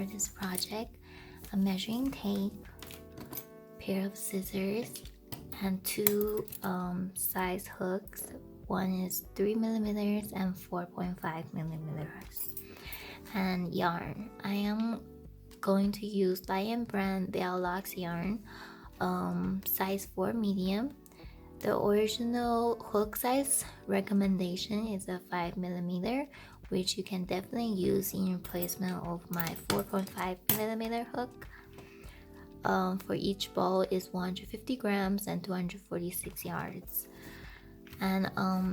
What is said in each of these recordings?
this project: a measuring tape, pair of scissors, and two size hooks. One is 3mm and 4.5mm, and yarn. I am going to use Lion brand Vel-lux yarn, size 4 medium. The original hook size recommendation is a 5mm, which you can definitely use in replacement of my 4.5mm hook. For each ball is 150 grams and 246 yards. And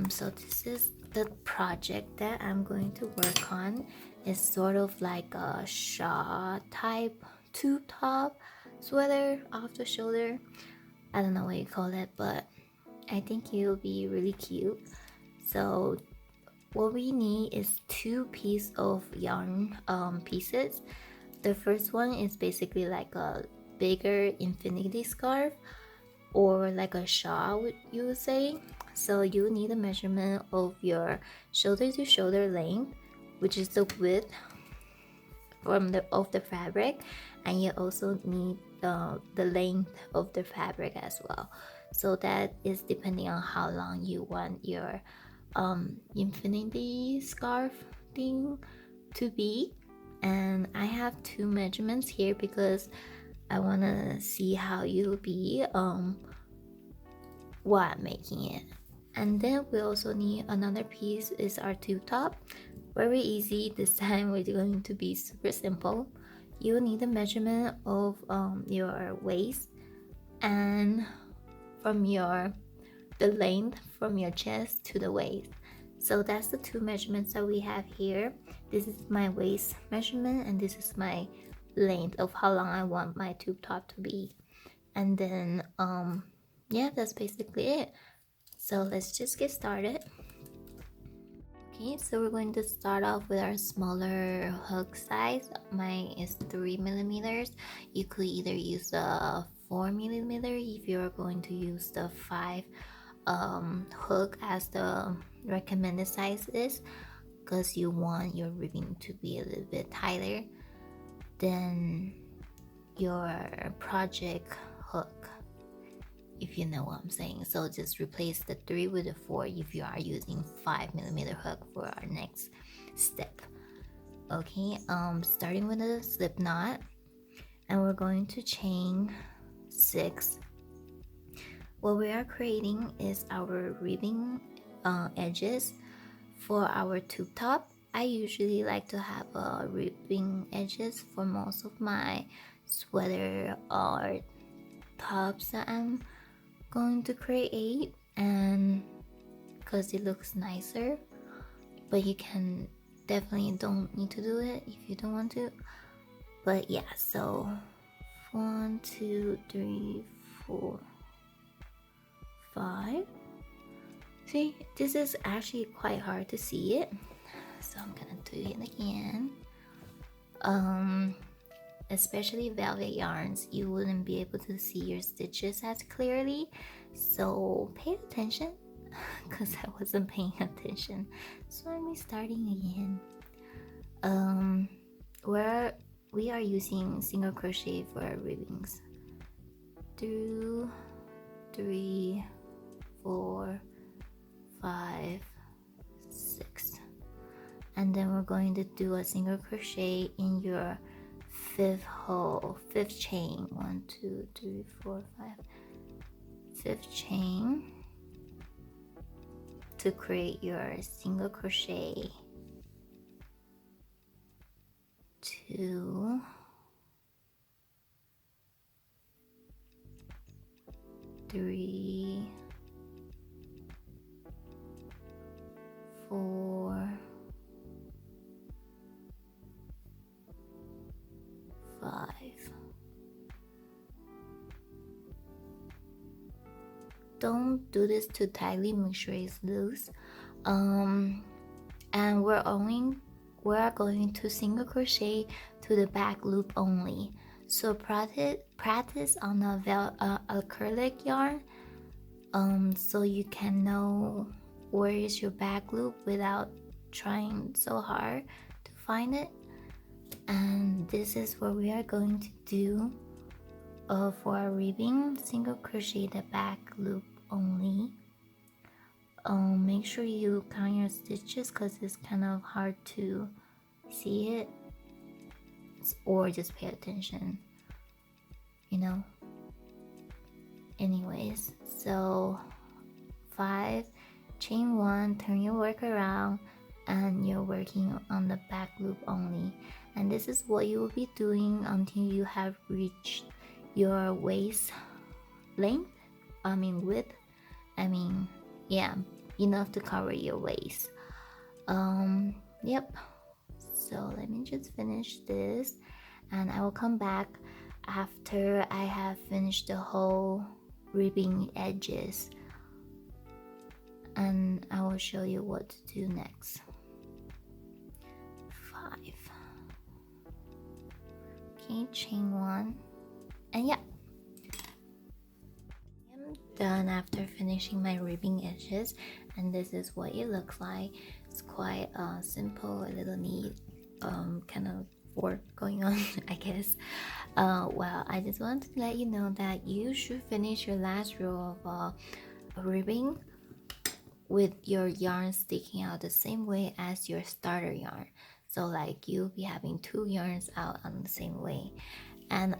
so this is the project that I'm going to work on. It's sort of like a shawl type tube top sweater off the shoulder. I don't know what you call it, but I think it'll be really cute. So what we need is two pieces of yarn pieces. The first one is basically like a bigger infinity scarf, or like a shawl, you would say. So you need a measurement of your shoulder to shoulder length, which is the width of the fabric, and you also need the length of the fabric as well. So that is depending on how long you want your infinity scarf thing to be. And I have two measurements here because I want to see how you'll be while making it. And then we also need another piece, is our tube top. Very easy. This time we're going to be super simple. You need the measurement of your waist, and from the length from your chest to the waist. So that's the two measurements that we have here. This is my waist measurement, and this is my length of how long I want my tube top to be. And then yeah, that's basically it. So let's just get started. Okay, so we're going to start off with our smaller hook size. Mine is 3mm. You could either use a 4mm if you're going to use the 5 hook as the recommended size is, because you want your ribbing to be a little bit tighter than your project hook, if you know what I'm saying. So just replace the 3 with a 4 if you are using 5mm hook for our next step. Okay, starting with a slip knot, and we're going to chain 6. What we are creating is our ribbing edges for our tube top. I usually like to have ribbing edges for most of my sweater or tops that I'm going to create, and because it looks nicer. But you can definitely don't need to do it if you don't want to. But yeah, so 1, 2, 3, 4, 5. See, this is actually quite hard to see it, so I'm gonna do it again. Especially velvet yarns, you wouldn't be able to see your stitches as clearly, so pay attention, because I wasn't paying attention. So I'm starting again. Where we are using single crochet for our ribbings. 2, 3, 4, 5, 6, and then we're going to do a single crochet in your fifth chain. 1, 2, 3, 4, 5, 5th chain to create your single crochet. 2, 3, 4, 5. Don't do this too tightly, make sure it's loose. And we're going to single crochet to the back loop only. So practice on a acrylic yarn, so you can know where is your back loop without trying so hard to find it. And this is what we are going to do for our ribbing. Single crochet the back loop only. Make sure you count your stitches because it's kind of hard to see it, or just pay attention, you know. Anyways, so 5, chain 1, turn your work around, and you're working on the back loop only. And this is what you will be doing until you have reached your waist length, width, yeah, enough to cover your waist. Yep. So let me just finish this, and I will come back after I have finished the whole ribbing edges, and I will show you what to do next. 5. Okay, chain 1, and yeah, I'm done after finishing my ribbing edges, and this is what it looks like. It's quite simple, a little neat, kind of work going on, I guess. Well, I just wanted to let you know that you should finish your last row of ribbing with your yarn sticking out the same way as your starter yarn. So like you'll be having 2 yarns out on the same way, and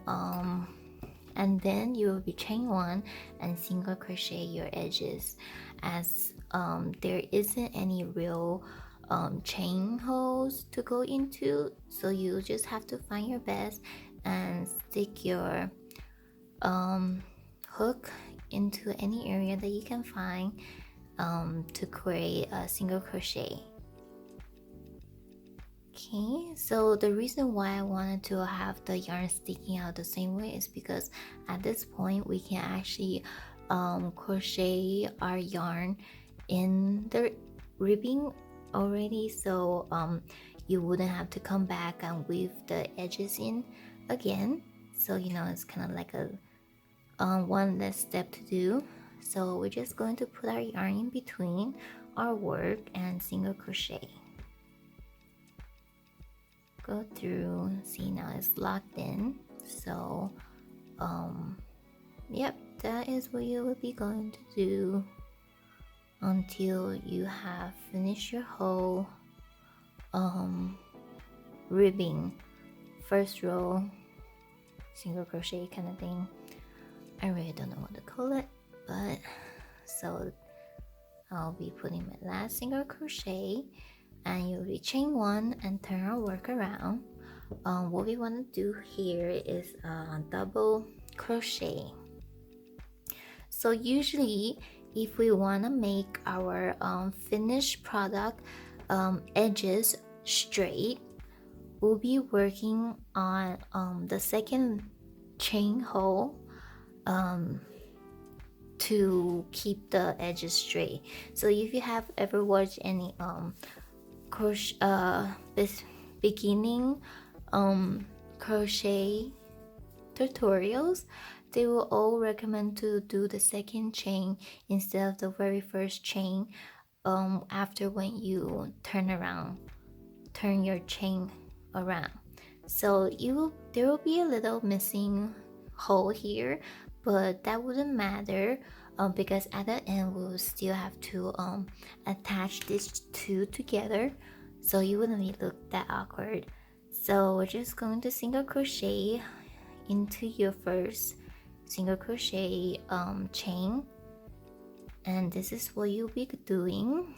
then you will be chain 1 and single crochet your edges, as there isn't any real chain holes to go into, so you just have to find your best and stick your hook into any area that you can find to create a single crochet. Okay, so the reason why I wanted to have the yarn sticking out the same way is because at this point we can actually crochet our yarn in the ribbing already, so you wouldn't have to come back and weave the edges in again. So you know, it's kind of like a one less step to do. So we're just going to put our yarn in between our work and single crochet. Go through, see, now it's locked in. So yep, that is what you will be going to do until you have finished your whole ribbing, first row single crochet kind of thing. I really don't know what to call it, but so I'll be putting my last single crochet, and you'll be chain 1 and turn our work around. What we want to do here is double crochet. So usually if we want to make our finished product edges straight, we'll be working on the second chain hole to keep the edges straight. So if you have ever watched any crochet beginning crochet tutorials, they will all recommend to do the second chain instead of the very first chain after when you turn your chain around. So there will be a little missing hole here, but that wouldn't matter because at the end we'll still have to attach these two together, so you wouldn't look that awkward. So we're just going to single crochet into your first single crochet chain, and this is what you'll be doing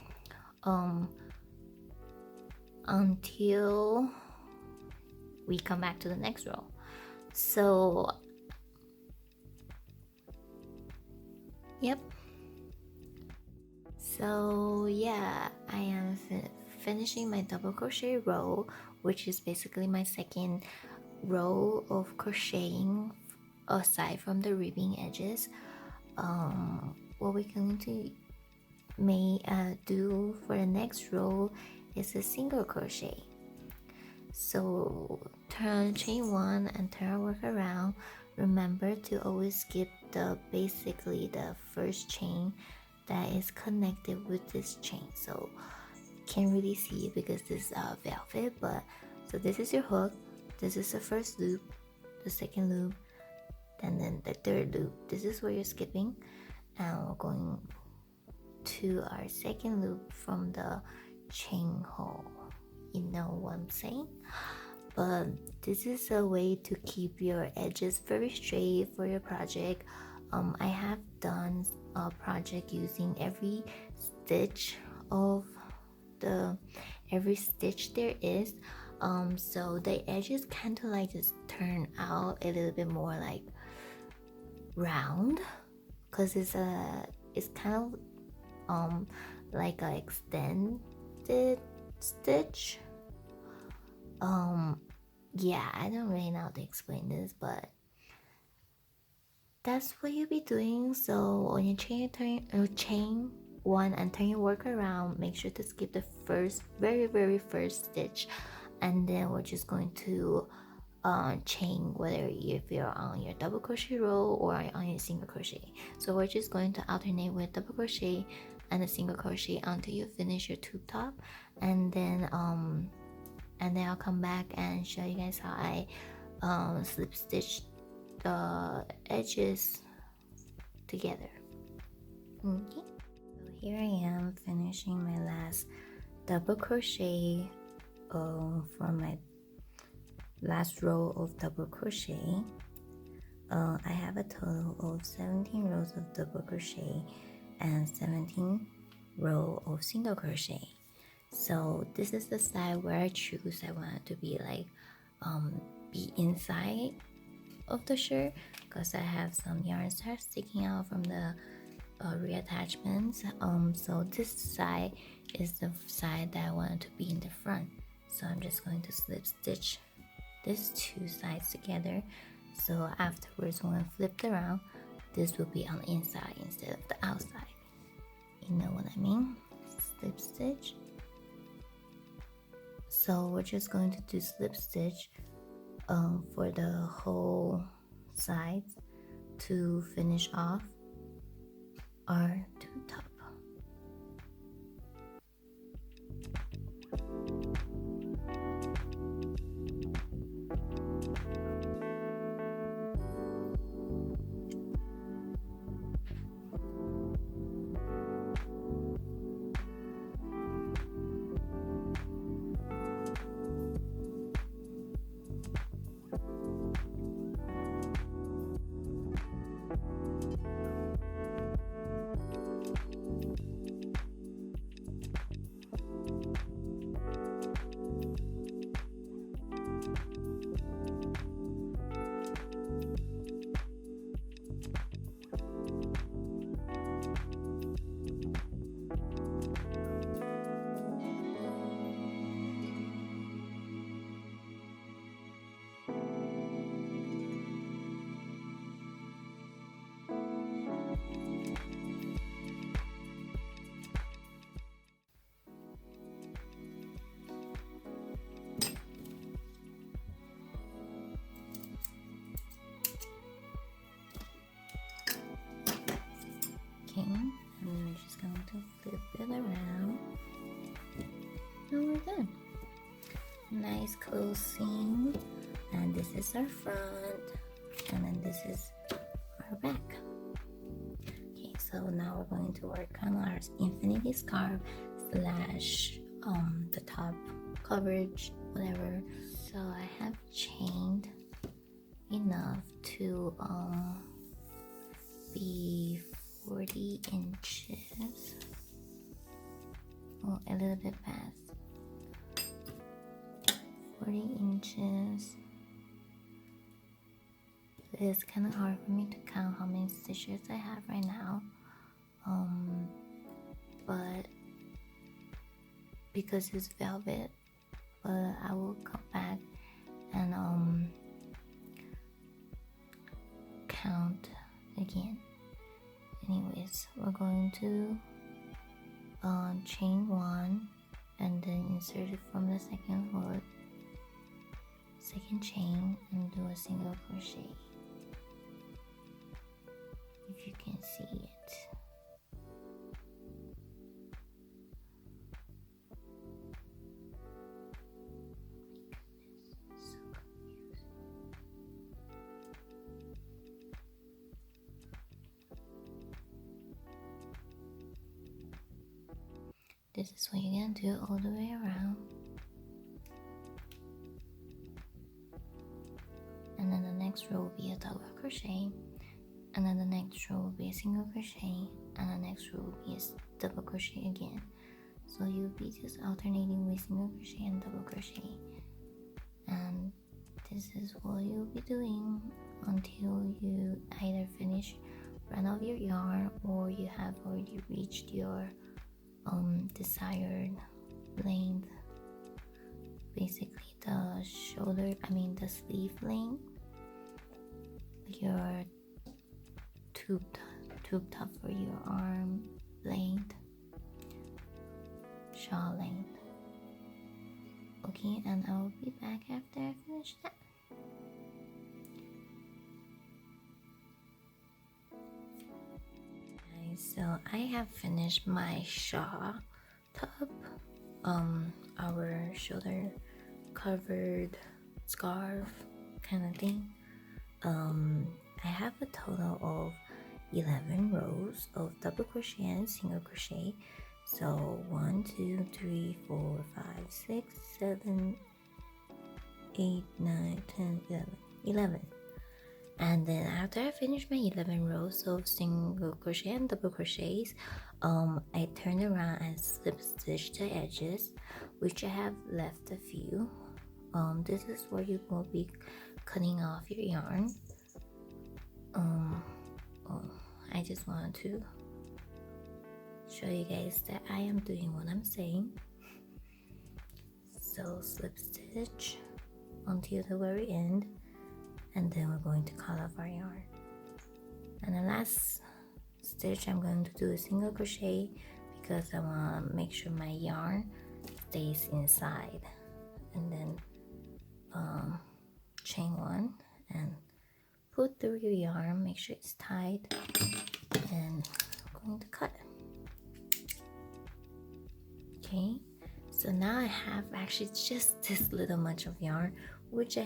until we come back to the next row. So yep, so yeah, I am finishing my double crochet row, which is basically my second row of crocheting aside from the ribbing edges. What we're going to do for the next row is a single crochet. So turn chain 1 and turn our work around. Remember to always skip basically the first chain that is connected with this chain. So can't really see it because this is velvet, but so this is your hook. this is the first loop, the second loop, and then the third loop. This is where you're skipping, and we're going to our second loop from the chain hole. You know what I'm saying? But this is a way to keep your edges very straight for your project. I have done a project using every stitch there is, so the edges kind of like just turn out a little bit more like round, because it's kind of like a extended stitch. Yeah, I don't really know how to explain this, but that's what you'll be doing. So on your chain one and turn your work around, make sure to skip the very first stitch, and then we're just going to chain, whether if you're on your double crochet row or on your single crochet. So we're just going to alternate with double crochet and a single crochet until you finish your tube top, and then I'll come back and show you guys how I slip stitch the edges together. Okay, so here I am finishing my last double crochet from my last row of double crochet. I have a total of 17 rows of double crochet and 17 row of single crochet. So this is the side where I choose. I want it to be like be inside of the shirt, because I have some yarns that are sticking out from the reattachments. So this side is the side that I want it to be in the front. So I'm just going to slip stitch these two sides together. So afterwards, when I flip it around, this will be on the inside instead of the outside. You know what I mean? Slip stitch. So we're just going to do slip stitch for the whole sides to finish off our tube top. And then we're just going to flip it around, and we're done. Nice close seam, and this is our front, and then this is our back. Okay, so now we're going to work on our infinity scarf slash the top coverage, whatever. So I have chained enough to be 40 inches, oh, a little bit past 40 inches. It's kind of hard for me to count how many stitches I have right now, but because it's velvet, but I will come back and count again. Anyways, we're going to chain one and then insert it from the second hook, second chain, and do a single crochet, if you can see it. So this is what you're gonna do all the way around. And then the next row will be a double crochet, and then the next row will be a single crochet, and the next row will be a double crochet again. So you'll be just alternating with single crochet and double crochet, and this is what you'll be doing until you either finish run out of your yarn or you have already reached your desired length, basically the the sleeve length, your tube top for your arm length, shawl length. Okay, and I'll be back after I finish that. Okay, so I have finished my shawl top, our shoulder covered scarf kind of thing. I have a total of 11 rows of double crochet and single crochet. So 1, 2, 3, 4, 5, 6, 7, 8, 9, 10, 11. And then after I finish my 11 rows of single crochet and double crochets, I turn around and slip stitch the edges, which I have left a few. This is where you will be cutting off your yarn. I just wanted to show you guys that I am doing what I'm saying. So slip stitch until the very end, and then we're going to cut off our yarn. And the last stitch I'm going to do a single crochet because I want to make sure my yarn stays inside, and then chain 1 and put through your yarn, make sure it's tight, and I'm going to cut. Okay, so now I have actually just this little much of yarn, which I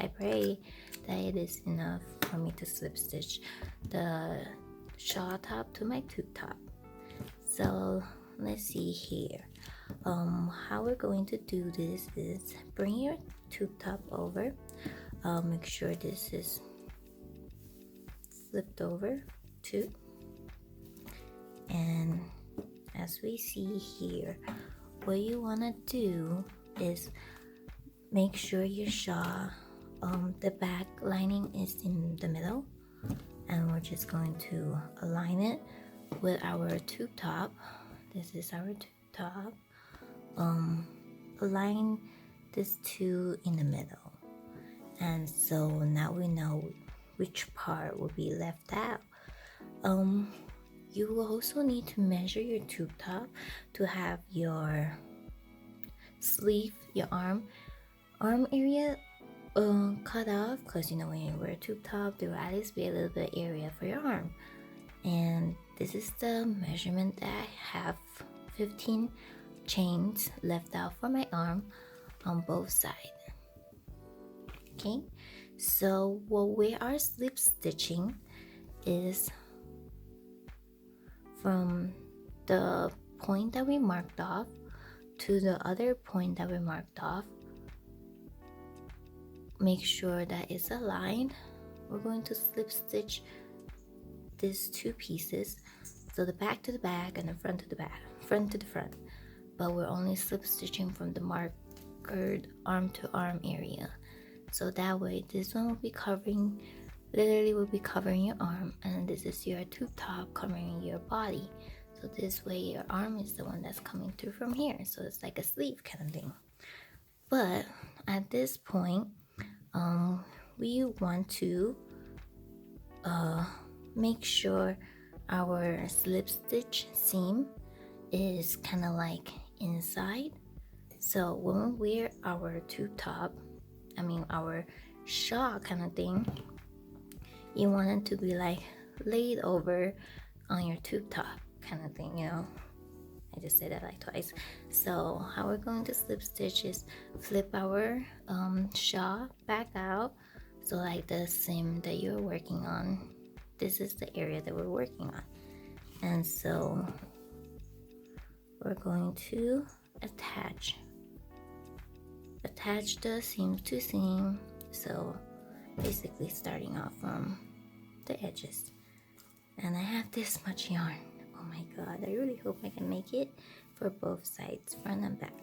pray that it is enough for me to slip stitch the shawl top to my tube top. So let's see here. How we're going to do this is bring your tube top over. Make sure this is flipped over too, and as we see here, what you want to do is make sure your shawl, the back lining is in the middle, and we're just going to align it with our tube top. This is our tube top. Align these two in the middle, and so now we know which part will be left out. You will also need to measure your tube top to have your sleeve, your arm area cut off, because when you wear a tube top, there will at least be a little bit of area for your arm. And this is the measurement that I have: 15 chains left out for my arm on both sides. Okay, so what we are slip stitching is from the point that we marked off to the other point that we marked off. Make sure that it's aligned. We're going to slip stitch these two pieces, so the back to the back and the front to the back, front to the front, but we're only slip stitching from the marked arm to arm area. So that way this one will be covering, literally will be covering your arm, and this is your tube top covering your body. So this way your arm is the one that's coming through from here, so it's like a sleeve kind of thing. But at this point, we want to make sure our slip stitch seam is kind of like inside. So when we wear our tube top, our shawl kind of thing, you want it to be like laid over on your tube top kind of thing, I just said that like twice. So how we're going to slip stitch is flip our shawl back out, so like the seam that you're working on, this is the area that we're working on. And so we're going to attach the seam to seam, so basically starting off from the edges. And I have this much yarn. Oh my god, I really hope I can make it for both sides, front and back.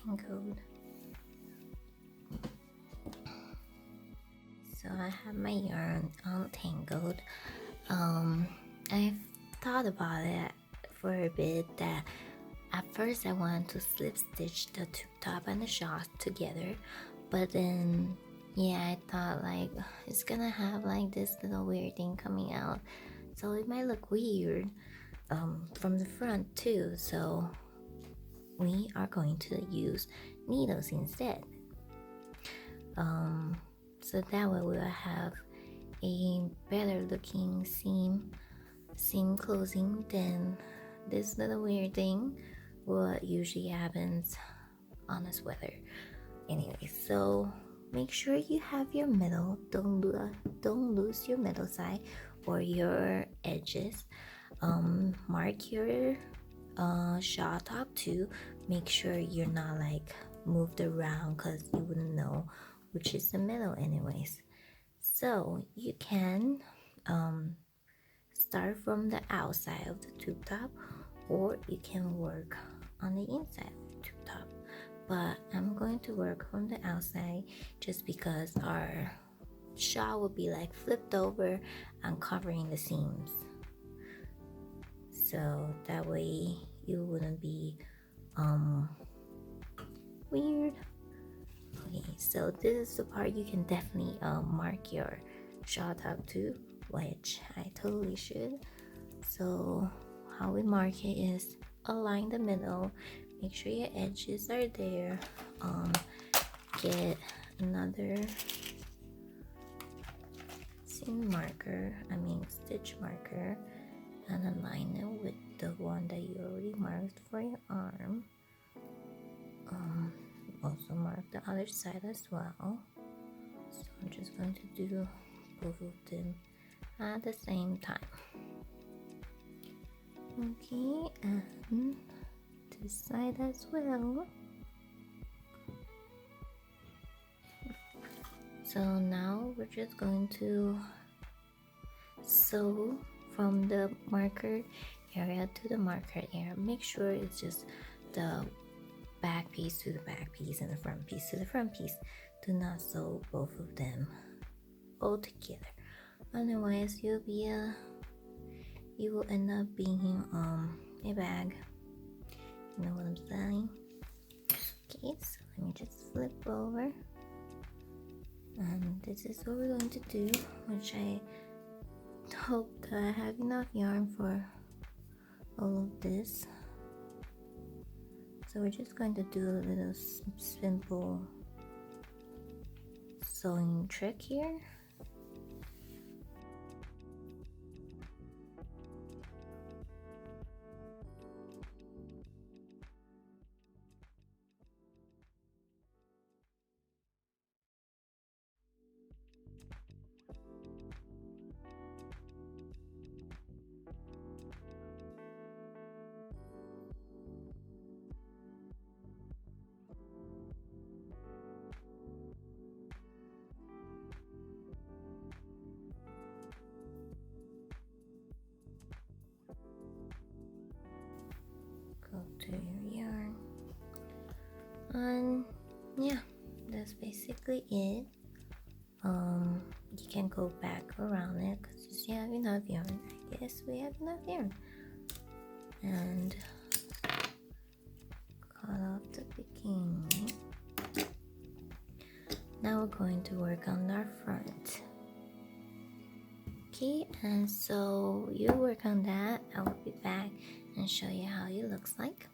Tangled. So I have my yarn untangled. I've thought about it for a bit that at first I wanted to slip stitch the tube top and the shawl together, but then yeah, I thought like it's gonna have like this little weird thing coming out, so it might look weird from the front too. So we are going to use needles instead. So that way we'll have a better looking seam closing than this little weird thing what usually happens on a sweater. Anyway, so make sure you have your middle. Don't lose your middle side or your edges. Mark your shawl top too. Make sure you're not like moved around because you wouldn't know which is the middle anyways. So you can start from the outside of the tube top, or you can work on the inside of the tube top, but I'm going to work from the outside just because our shawl will be like flipped over and covering the seams, so that way you wouldn't be weird. Okay, so this is the part you can definitely mark your shawl top to, which I totally should. So how we mark it is align the middle, make sure your edges are there, get another seam marker, stitch marker, and align it with the one that you already marked for your arm. Also mark the other side as well. So I'm just going to do both of them at the same time. Okay, and this side as well. So now we're just going to sew from the marker area to the marker area. Make sure it's just the back piece to the back piece and the front piece to the front piece. Do not sew both of them all together, otherwise you will end up being a bag. You know what I'm saying? Okay, so let me just flip over, and this is what we're going to do, which I hope that I have enough yarn for all of this. So we're just going to do a little simple sewing trick here. Go to your yarn, and yeah, that's basically it. You can go back around it because you have enough yarn. I guess we have enough yarn, and cut off the beginning. Now we're going to work on our front. Okay, and so you work on that. I will be back and show you how it looks like.